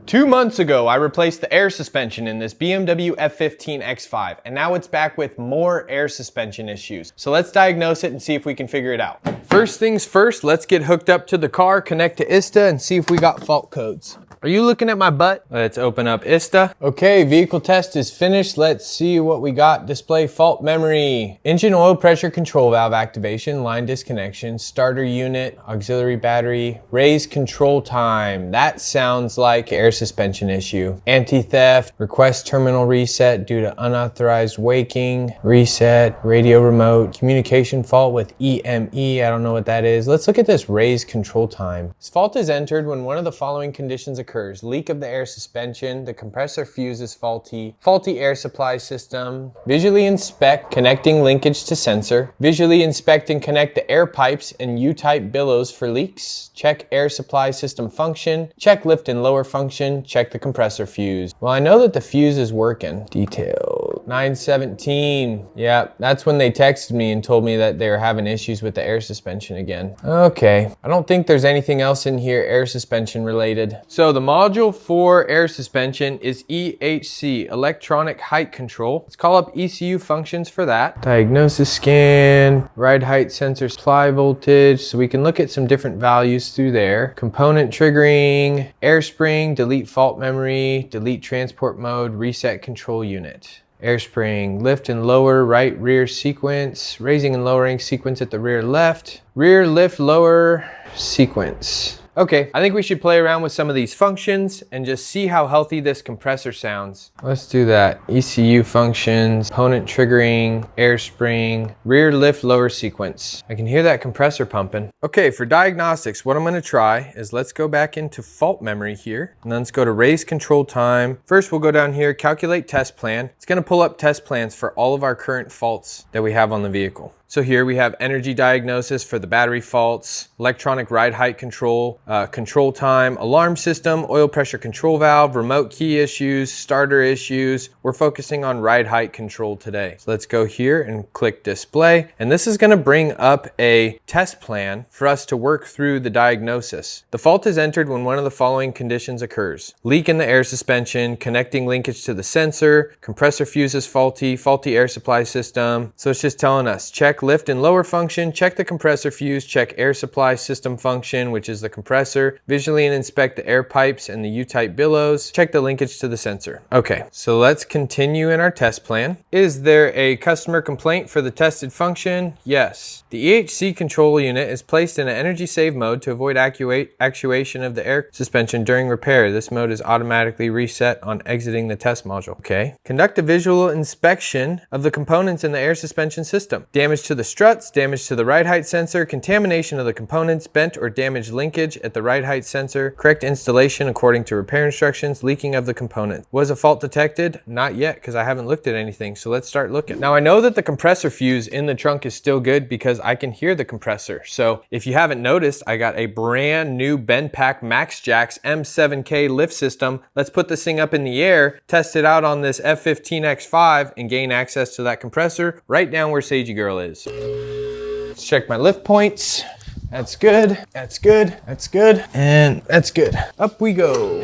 2 months ago, I replaced the air suspension in this BMW F15 X5, and now it's back with more air suspension issues. So let's diagnose it and see if we can figure it out. First things first, let's get hooked up to the car, connect to ISTA, and see if we got fault codes. Are you looking at my butt? Let's open up ISTA. Okay, vehicle test is finished. Let's see what we got. Display fault memory. Engine oil pressure control valve activation, line disconnection, starter unit, auxiliary battery, raise control time. That sounds like air suspension issue. Anti-theft, request terminal reset due to unauthorized waking, reset, radio remote, communication fault with EME. I don't know what that is. Let's look at this raise control time. This fault is entered when one of the following conditions occurs. Leak of the air suspension, the compressor fuse is faulty air supply system, visually inspect connecting linkage to sensor, visually inspect and connect the air pipes and U-type billows for leaks, check air supply system function, check lift and lower function, check the compressor fuse. Well, I know that the fuse is working. Detailed. 9/17. Yeah, that's when they texted me and told me that they were having issues with the air suspension again. Okay, I don't think there's anything else in here air suspension related. So the module for air suspension is EHC, electronic height control. Let's call up ECU functions for that. Diagnosis scan, ride height sensor supply voltage, so we can look at some different values through there. Component triggering, air spring, delete fault memory, delete transport mode, reset control unit. Air spring, lift and lower right rear sequence, raising and lowering sequence at the rear left, rear lift lower sequence. Okay, I think we should play around with some of these functions and just see how healthy this compressor sounds. Let's do that. ECU functions, component triggering, air spring, rear lift lower sequence. I can hear that compressor pumping. Okay, for diagnostics, what I'm gonna try is let's go back into fault memory here, and then let's go to raise control time. First, we'll go down here, calculate test plan. It's gonna pull up test plans for all of our current faults that we have on the vehicle. So here we have energy diagnosis for the battery faults, electronic ride height control, control time, alarm system, oil pressure control valve, remote key issues, starter issues. We're focusing on ride height control today. So let's go here and click display. And this is gonna bring up a test plan for us to work through the diagnosis. The fault is entered when one of the following conditions occurs. Leak in the air suspension, connecting linkage to the sensor, compressor fuse is faulty air supply system. So it's just telling us, check lift and lower function, check the compressor fuse, check air supply system function, which is the compressor, visually and inspect the air pipes and the U-type billows, check the linkage to the sensor. Okay, so let's continue in our test plan. Is there a customer complaint for the tested function? Yes. The EHC control unit is placed in an energy save mode to avoid actuation of the air suspension during repair. This mode is automatically reset on exiting the test module. Okay. Conduct a visual inspection of the components in the air suspension system. Damage to the struts, damage to the ride height sensor, contamination of the components, bent or damaged linkage at the ride height sensor, correct installation according to repair instructions, leaking of the component. Was a fault detected? Not yet, because I haven't looked at anything, so let's start looking. Now I know that the compressor fuse in the trunk is still good because I can hear the compressor. So if you haven't noticed, I got a brand new Benpack Max Jacks M7K lift system. Let's put this thing up in the air, test it out on this F15 X5 and gain access to that compressor right down where Sagey Girl is. Let's check my lift points. That's good, that's good, that's good, and that's good. Up we go.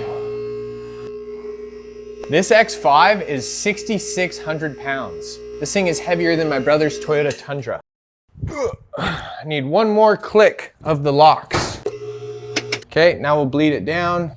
This X5 is 6,600 pounds. This thing is heavier than my brother's Toyota Tundra. I need one more click of the locks. Okay, now we'll bleed it down.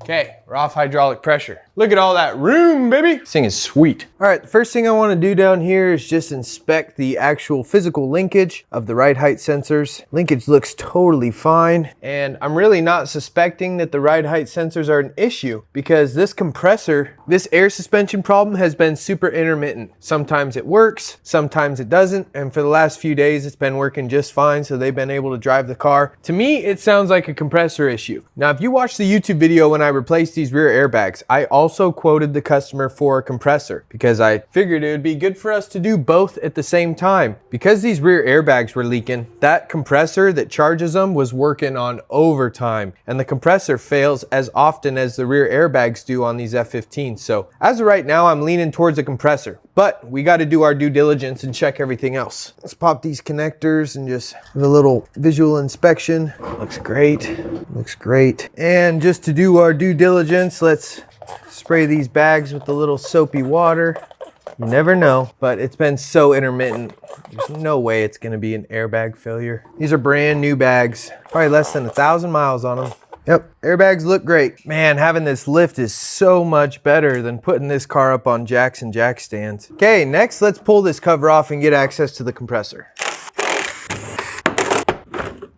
Okay, we're off hydraulic pressure. Look at all that room, baby. This thing is sweet. All right, the first thing I want to do down here is just inspect the actual physical linkage of the ride height sensors. Linkage looks totally fine, and I'm really not suspecting that the ride height sensors are an issue because this compressor, this air suspension problem has been super intermittent. Sometimes it works, sometimes it doesn't, and for the last few days it's been working just fine, so they've been able to drive the car. To me, it sounds like a compressor issue. Now, if you watch the YouTube video when I replaced these rear airbags, I also quoted the customer for a compressor because I figured it would be good for us to do both at the same time. Because these rear airbags were leaking, that compressor that charges them was working on overtime, and the compressor fails as often as the rear airbags do on these F15s. So as of right now, I'm leaning towards a compressor. but we got to do our due diligence and check everything else. Let's pop these connectors and just have a little visual inspection. Looks great, looks great. And just to do our due diligence, let's spray these bags with a little soapy water. You never know, but it's been so intermittent. There's no way it's gonna be an airbag failure. These are brand new bags, probably less than 1,000 miles on them. Yep, airbags look great. Man, having this lift is so much better than putting this car up on jacks and jack stands. Okay, next let's pull this cover off and get access to the compressor.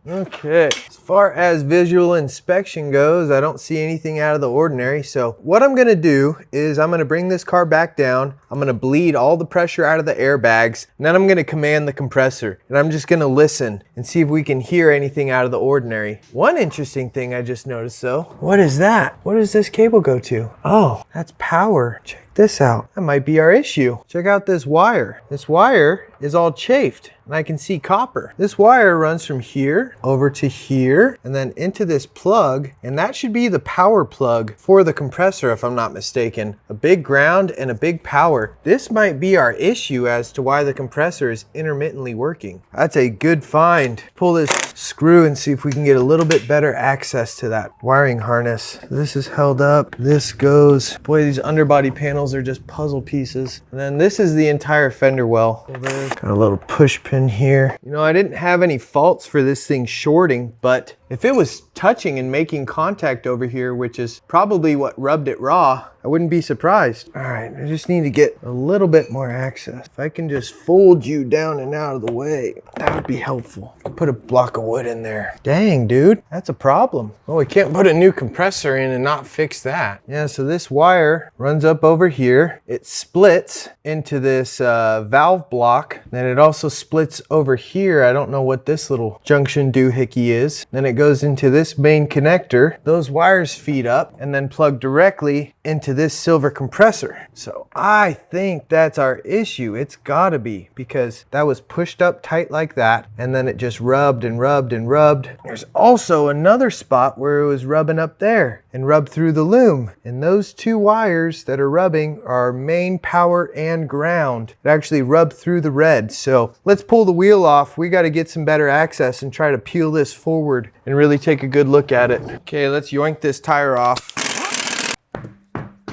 Okay, as far as visual inspection goes, I don't see anything out of the ordinary. So what I'm gonna do is I'm gonna bring this car back down. I'm gonna bleed all the pressure out of the airbags, and then I'm gonna command the compressor. And I'm just gonna listen and see if we can hear anything out of the ordinary. One interesting thing I just noticed though, what is that? What does this cable go to? Oh, that's power. Check this out. That might be our issue. Check out this wire. This wire is all chafed and I can see copper. This wire runs from here over to here and then into this plug, and that should be the power plug for the compressor if I'm not mistaken. A big ground and a big power. This might be our issue as to why the compressor is intermittently working. That's a good find. Pull this screw and see if we can get a little bit better access to that wiring harness. This is held up. This goes. Boy, these underbody panels are just puzzle pieces. And then this is the entire fender well. Got a little push pin here. You know, I didn't have any faults for this thing shorting, but if it was touching and making contact over here, which is probably what rubbed it raw, I wouldn't be surprised. All right, I just need to get a little bit more access. If I can just fold you down and out of the way, that would be helpful. I'll put a block of wood in there. Dang, dude, that's a problem. Well, we can't put a new compressor in and not fix that. Yeah, so this wire runs up over here. It splits into this valve block. Then it also splits over here. I don't know what this little junction doohickey is. Then it goes into this main connector. Those wires feed up and then plug directly into this silver compressor. So I think that's our issue. It's gotta be, because that was pushed up tight like that and then it just rubbed and rubbed and rubbed. There's also another spot where it was rubbing up there and rubbed through the loom. And those two wires that are rubbing are main power and ground. It actually rubbed through the red. So let's pull the wheel off. We got to get some better access and try to peel this forward and really take a good look at it. Okay, let's yoink this tire off.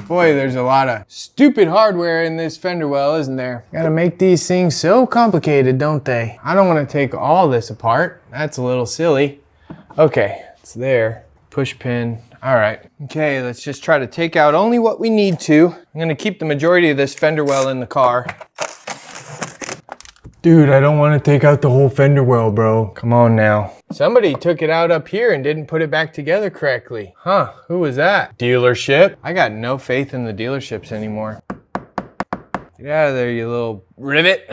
Boy, there's a lot of stupid hardware in this fender well, isn't there? Gotta make these things so complicated, don't they? I don't want to take all this apart. That's a little silly. Okay, it's there. Push pin. All right. Okay, let's just try to take out only what we need to. I'm gonna keep the majority of this fender well in the car. Dude, I don't want to take out the whole fender well, bro. Come on now. Somebody took it out up here and didn't put it back together correctly. Huh, who was that? Dealership? I got no faith in the dealerships anymore. Get out of there, you little rivet.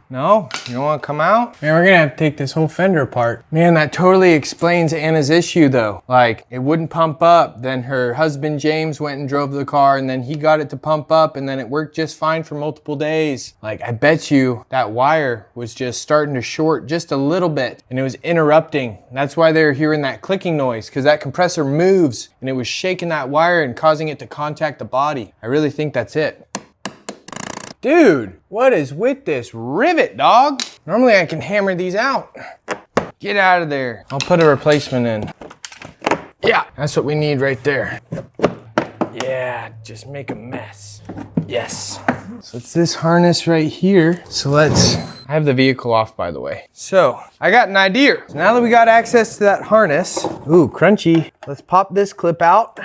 No? You don't want to come out? Man, we're gonna have to take this whole fender apart. Man, that totally explains Anna's issue though. Like, it wouldn't pump up, then her husband James went and drove the car, and then he got it to pump up, and then it worked just fine for multiple days. Like, I bet you that wire was just starting to short just a little bit, and it was interrupting. That's why they were hearing that clicking noise, because that compressor moves, and it was shaking that wire and causing it to contact the body. I really think that's it. Dude, what is with this rivet, dog? Normally I can hammer these out. Get out of there. I'll put a replacement in. Yeah, that's what we need right there. Yeah, just make a mess. Yes. So it's this harness right here. So I have the vehicle off, by the way. So I got an idea. So now that we got access to that harness, ooh, crunchy. Let's pop this clip out.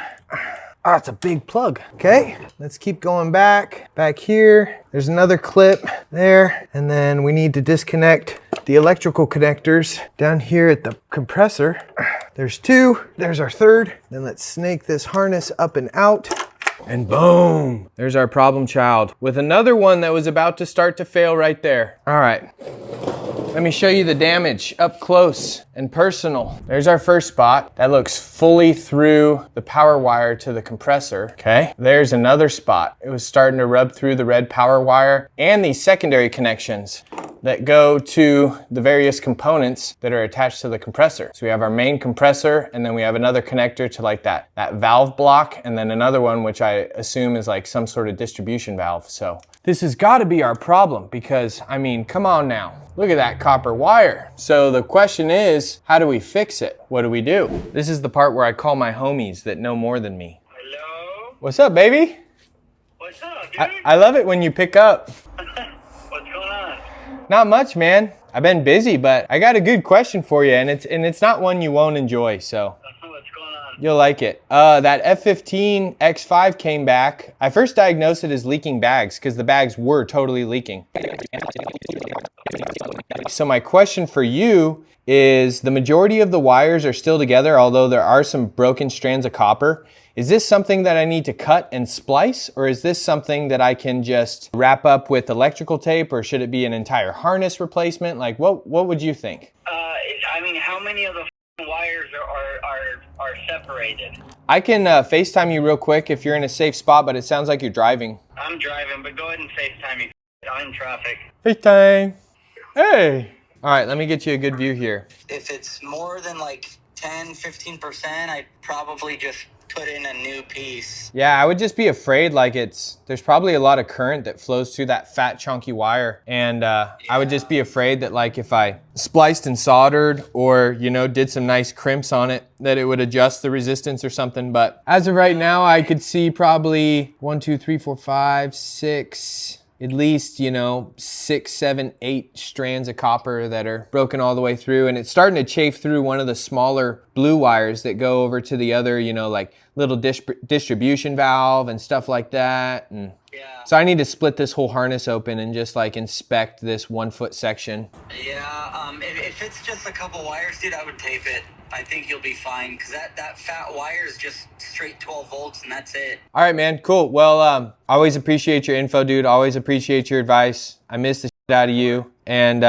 Ah, it's a big plug. Okay, let's keep going back here. There's another clip there. And then we need to disconnect the electrical connectors down here at the compressor. There's two, there's our third. Then let's snake this harness up and out. And boom, there's our problem child with another one that was about to start to fail right there. All right. Let me show you the damage up close and personal. There's our first spot. That looks fully through the power wire to the compressor, okay? There's another spot. It was starting to rub through the red power wire and these secondary connections that go to the various components that are attached to the compressor. So we have our main compressor, and then we have another connector to like that valve block, and then another one which I assume is like some sort of distribution valve. So This has got to be our problem because, I mean, come on now. Look at that copper wire. So the question is, how do we fix it? What do we do? This is the part where I call my homies that know more than me. Hello? What's up, baby? What's up, dude? I love it when you pick up. What's going on? Not much, man. I've been busy, but I got a good question for you, and it's not one you won't enjoy, so. What's going on? You'll like it. That F15 X5 came back. I first diagnosed it as leaking bags because the bags were totally leaking. So my question for you is, the majority of the wires are still together, although there are some broken strands of copper. Is this something that I need to cut and splice, or is this something that I can just wrap up with electrical tape, or should it be an entire harness replacement? Like, what would you think? I mean, how many of the wires are separated? I can FaceTime you real quick if you're in a safe spot, but it sounds like you're driving. I'm driving, but go ahead and FaceTime me. I'm in traffic. FaceTime. Hey. All right, let me get you a good view here. If it's more than like 10-15%, I'd probably just put in a new piece. Yeah, I would just be afraid, like there's probably a lot of current that flows through that fat chunky wire. And I would just be afraid that, like, if I spliced and soldered or, you know, did some nice crimps on it, that it would adjust the resistance or something. But as of right now, I could see probably 1, 2, 3, 4, 5, 6, at least, you know, 6, 7, 8 strands of copper that are broken all the way through. And it's starting to chafe through one of the smaller blue wires that go over to the other, you know, like little distribution valve and stuff like that. And Yeah. so I need to split this whole harness open and just like inspect this 1 foot section. Yeah, if it's just a couple wires, dude, I would tape it. I think you'll be fine, because that fat wire is just straight 12 volts, and that's it. All right, man, cool. Well, I always appreciate your info, dude. Always appreciate your advice. I miss the shit out of you. And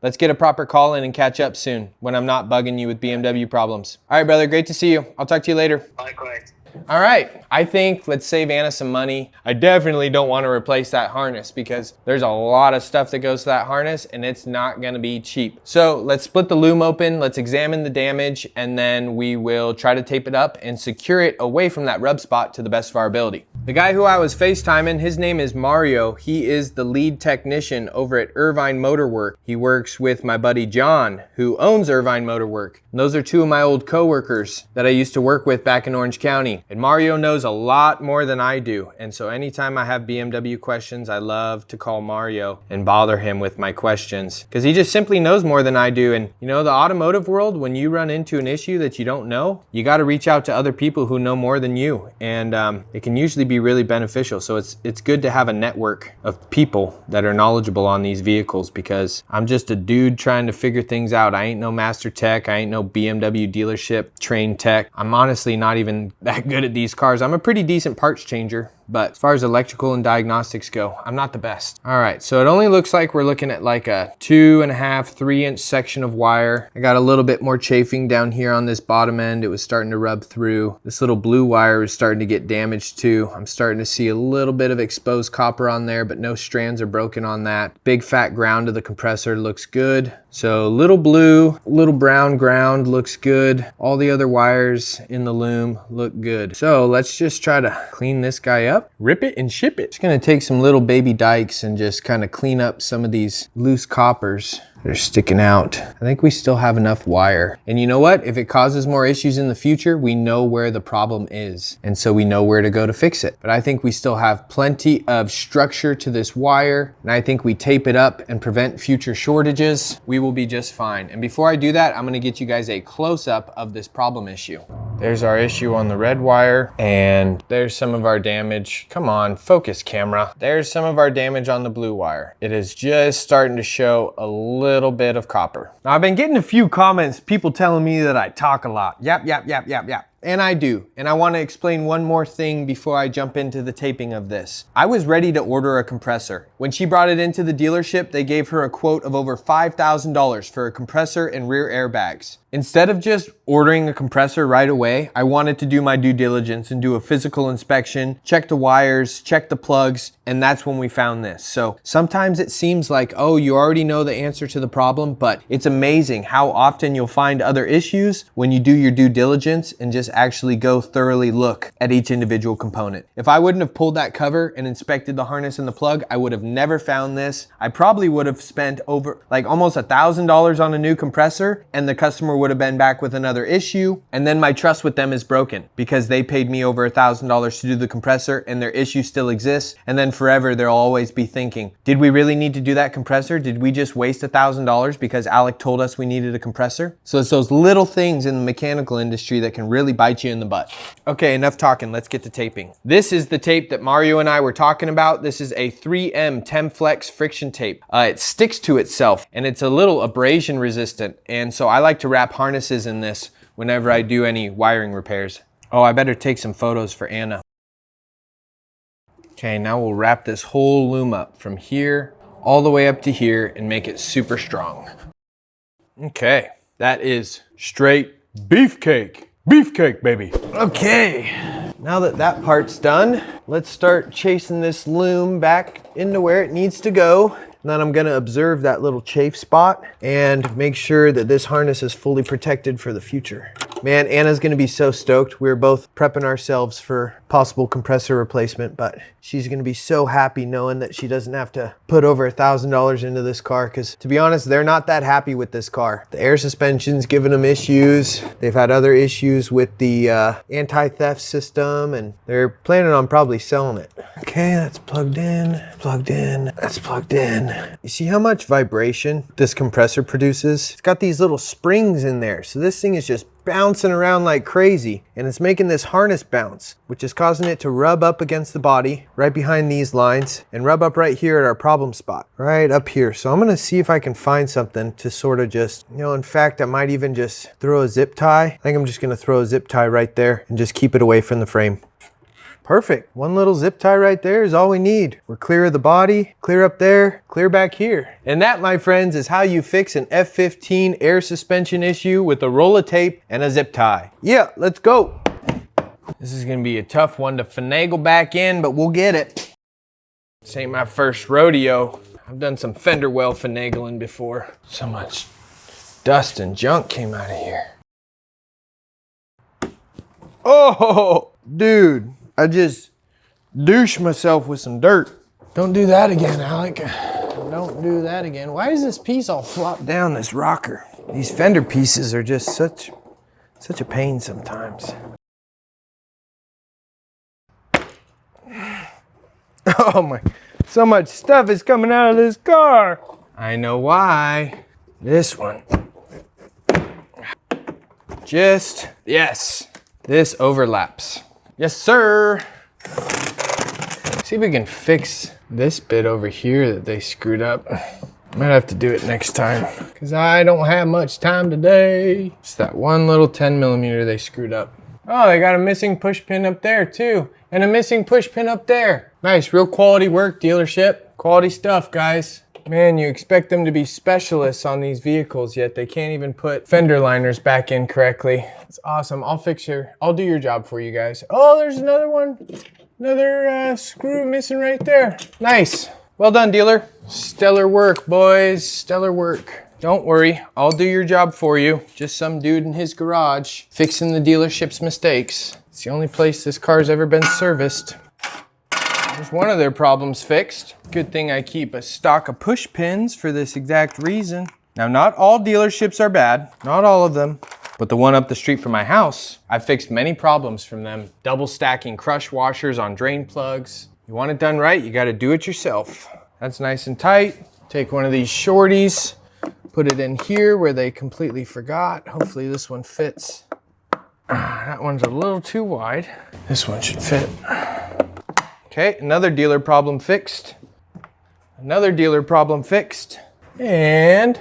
let's get a proper call in and catch up soon when I'm not bugging you with BMW problems. All right, brother, great to see you. I'll talk to you later. Likewise. All right, I think let's save Anna some money. I definitely don't want to replace that harness because there's a lot of stuff that goes to that harness and it's not gonna be cheap. So let's split the loom open, let's examine the damage, and then we will try to tape it up and secure it away from that rub spot to the best of our ability. The guy who I was FaceTiming, his name is Mario. He is the lead technician over at Irvine Motor Work. He works with my buddy John, who owns Irvine Motor Work. And those are two of my old coworkers that I used to work with back in Orange County. And Mario knows a lot more than I do. And so anytime I have BMW questions, I love to call Mario and bother him with my questions because he just simply knows more than I do. And you know, the automotive world, when you run into an issue that you don't know, you got to reach out to other people who know more than you. And it can usually be really beneficial. So it's good to have a network of people that are knowledgeable on these vehicles because I'm just a dude trying to figure things out. I ain't no master tech. I ain't no BMW dealership trained tech. I'm honestly not even that good at these cars. I'm a pretty decent parts changer, but as far as electrical and diagnostics go, I'm not the best. All right, so it only looks like we're looking at like a 2.5, 3-inch section of wire. I got a little bit more chafing down here on this bottom end. It was starting to rub through. This little blue wire is starting to get damaged too. I'm starting to see a little bit of exposed copper on there, but no strands are broken on that. Big fat ground of the compressor looks good. So little blue, little brown ground looks good. All the other wires in the loom look good. So let's just try to clean this guy up, rip it and ship it. Just gonna take some little baby dikes and just kind of clean up some of these loose coppers that are sticking out. I think we still have enough wire. And you know what? If it causes more issues in the future, we know where the problem is. And so we know where to go to fix it. But I think we still have plenty of structure to this wire. And I think we tape it up and prevent future shortages. We will be just fine. And before I do that, I'm gonna get you guys a close-up of this problem issue. There's our issue on the red wire, and there's some of our damage. Come on, focus camera. There's some of our damage on the blue wire. It is just starting to show a little bit of copper. Now, I've been getting a few comments, people telling me that I talk a lot. Yap, yap, yap, yap, yap. And I do. And I want to explain one more thing before I jump into the taping of this. I was ready to order a compressor. When she brought it into the dealership, they gave her a quote of over $5,000 for a compressor and rear airbags. Instead of just ordering a compressor right away, I wanted to do my due diligence and do a physical inspection, check the wires, check the plugs, and that's when we found this. So sometimes it seems like, oh, you already know the answer to the problem, but it's amazing how often you'll find other issues when you do your due diligence and just actually go thoroughly look at each individual component. If I wouldn't have pulled that cover and inspected the harness and the plug, I would have never found this. I probably would have spent over like almost $1,000 on a new compressor, and the customer would have been back with another issue, and then my trust with them is broken because they paid me over $1,000 to do the compressor and their issue still exists, and then forever they'll always be thinking, did we really need to do that compressor? Did we just waste $1,000 because Alec told us we needed a compressor? So it's those little things in the mechanical industry that can really bite you in the butt. Okay, enough talking, let's get to taping. This is the tape that Mario and I were talking about. This is a 3M Temflex friction tape. It sticks to itself and it's a little abrasion resistant, and so I like to wrap harnesses in this whenever I do any wiring repairs. Oh, I better take some photos for Anna. Okay, now we'll wrap this whole loom up from here all the way up to here and make it super strong. Okay, that is straight beefcake. Beefcake, baby. Okay, now that that part's done, let's start chasing this loom back into where it needs to go. And then I'm gonna observe that little chafe spot and make sure that this harness is fully protected for the future. Man, Anna's gonna be so stoked. We're both prepping ourselves for possible compressor replacement, but she's gonna be so happy knowing that she doesn't have to put over $1,000 into this car, because to be honest, they're not that happy with this car. The air suspension's giving them issues. They've had other issues with the anti-theft system, and they're planning on probably selling it. Okay, that's plugged in, that's plugged in. You see how much vibration this compressor produces? It's got these little springs in there, so this thing is just bouncing around like crazy, and it's making this harness bounce, which is causing it to rub up against the body right behind these lines and rub up right here at our problem spot, right up here. So I'm gonna see if I can find something to sort of just, you know, in fact, I might even just throw a zip tie. I think I'm just gonna throw a zip tie right there and just keep it away from the frame. Perfect. One little zip tie right there is all we need. We're clear of the body, clear up there, clear back here. And that, my friends, is how you fix an F15 air suspension issue with a roll of tape and a zip tie. Yeah, let's go. This is gonna be a tough one to finagle back in, but we'll get it. This ain't my first rodeo. I've done some fender well finagling before. So much dust and junk came out of here. Oh, dude. I just douched myself with some dirt. Don't do that again, Alec. Don't do that again. Why is this piece all flopped down, this rocker? These fender pieces are just such a pain sometimes. Oh my, so much stuff is coming out of this car. I know why. This one. Just, yes, this overlaps. Yes, sir. See if we can fix this bit over here that they screwed up. Might have to do it next time, because I don't have much time today. It's that one little 10mm they screwed up. Oh, they got a missing push pin up there too, and a missing push pin up there. Nice, real quality work, dealership. Quality stuff, guys. Man, you expect them to be specialists on these vehicles, yet they can't even put fender liners back in correctly. It's awesome. I'll do your job for you guys. Oh, there's another one. Another screw missing right there. Nice. Well done, dealer. Stellar work, boys. Stellar work. Don't worry, I'll do your job for you. Just some dude in his garage fixing the dealership's mistakes. It's the only place this car's ever been serviced. There's one of their problems fixed. Good thing I keep a stock of push pins for this exact reason. Now, not all dealerships are bad, not all of them, but the one up the street from my house, I fixed many problems from them. Double stacking crush washers on drain plugs. You want it done right, you gotta do it yourself. That's nice and tight. Take one of these shorties, put it in here where they completely forgot. Hopefully this one fits. That one's a little too wide. This one should fit. Okay, another dealer problem fixed. Another dealer problem fixed. And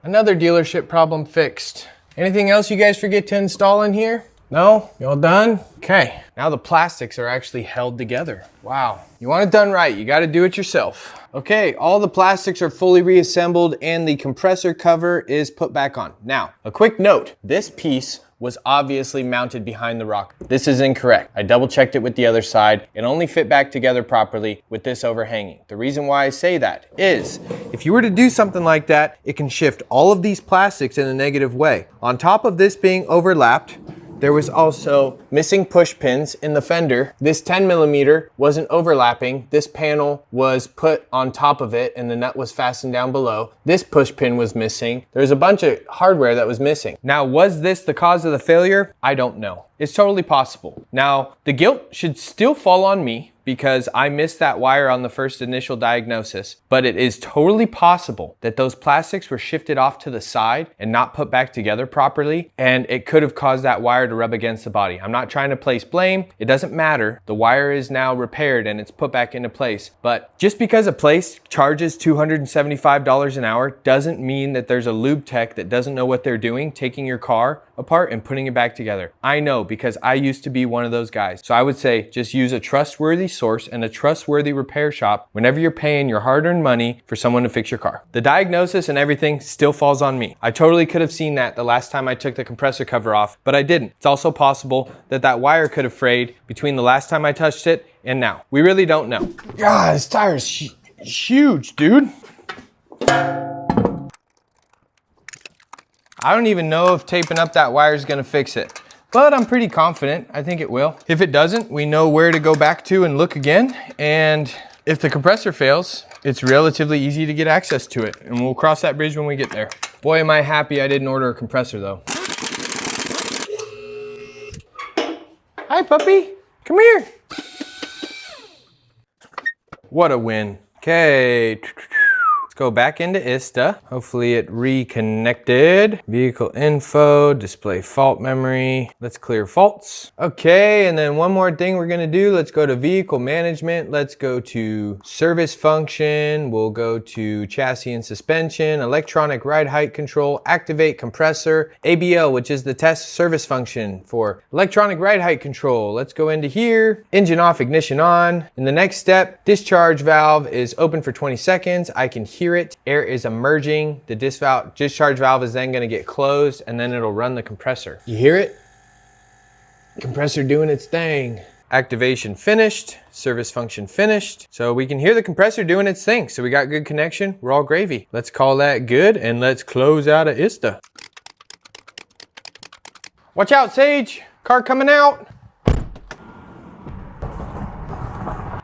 another dealership problem fixed. Anything else you guys forget to install in here? No? You all done? Okay. Now the plastics are actually held together. Wow. You want it done right, you gotta do it yourself. Okay, all the plastics are fully reassembled and the compressor cover is put back on. Now, a quick note, this piece was obviously mounted behind the rocker. This is incorrect. I double checked it with the other side. It only fit back together properly with this overhanging. The reason why I say that is, if you were to do something like that, it can shift all of these plastics in a negative way. On top of this being overlapped, there was also missing push pins in the fender. This 10mm wasn't overlapping. This panel was put on top of it and the nut was fastened down below. This push pin was missing. There's a bunch of hardware that was missing. Now, was this the cause of the failure? I don't know. It's totally possible. Now, the guilt should still fall on me because I missed that wire on the first initial diagnosis, but it is totally possible that those plastics were shifted off to the side and not put back together properly, and it could have caused that wire to rub against the body. I'm not trying to place blame. It doesn't matter. The wire is now repaired and it's put back into place. But just because a place charges $275 an hour doesn't mean that there's a lube tech that doesn't know what they're doing, taking your car apart and putting it back together. I know because I used to be one of those guys. So I would say just use a trustworthy source and a trustworthy repair shop whenever you're paying your hard-earned money for someone to fix your car. The diagnosis and everything still falls on me. I totally could have seen that the last time I took the compressor cover off, but I didn't. It's also possible that that wire could have frayed between the last time I touched it and now. We really don't know. God, this tire is huge, dude. I don't even know if taping up that wire is gonna fix it, but I'm pretty confident. I think it will. If it doesn't, we know where to go back to and look again. And if the compressor fails, it's relatively easy to get access to it. And we'll cross that bridge when we get there. Boy, am I happy I didn't order a compressor though. Hi, puppy. Come here. What a win. Okay. Go back into ISTA. Hopefully it reconnected. Vehicle info, display fault memory. Let's clear faults. Okay, and then one more thing we're gonna do. Let's go to vehicle management. Let's go to service function. We'll go to chassis and suspension, electronic ride height control, activate compressor, ABL, which is the test service function for electronic ride height control. Let's go into here, engine off, ignition on. In the next step, discharge valve is open for 20 seconds. I can hear it. Air is emerging. The discharge valve is then going to get closed and then it'll run the compressor. You hear it? Compressor doing its thing. Activation finished. Service function finished. So we can hear the compressor doing its thing. So we got good connection. We're all gravy. Let's call that good and let's close out of ISTA. Watch out, Sage. Car coming out.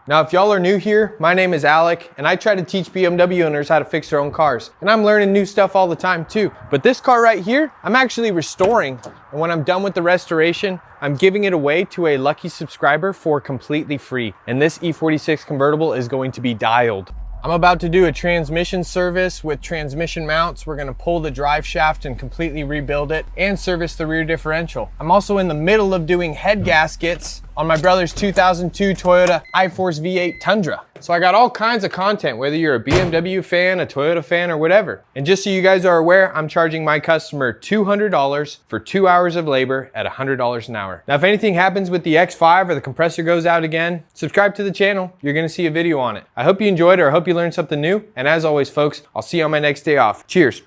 Now, if y'all are new here, my name is Alec, and I try to teach BMW owners how to fix their own cars. And I'm learning new stuff all the time too. But this car right here, I'm actually restoring. And when I'm done with the restoration, I'm giving it away to a lucky subscriber for completely free. And this E46 convertible is going to be dialed. I'm about to do a transmission service with transmission mounts. We're gonna pull the drive shaft and completely rebuild it and service the rear differential. I'm also in the middle of doing head gaskets on my brother's 2002 Toyota iForce V8 Tundra. So I got all kinds of content, whether you're a BMW fan, a Toyota fan, or whatever. And just so you guys are aware, I'm charging my customer $200 for 2 hours of labor at $100 an hour. Now, if anything happens with the X5 or the compressor goes out again, subscribe to the channel. You're gonna see a video on it. I hope you enjoyed it, or I hope you learned something new. And as always, folks, I'll see you on my next day off. Cheers.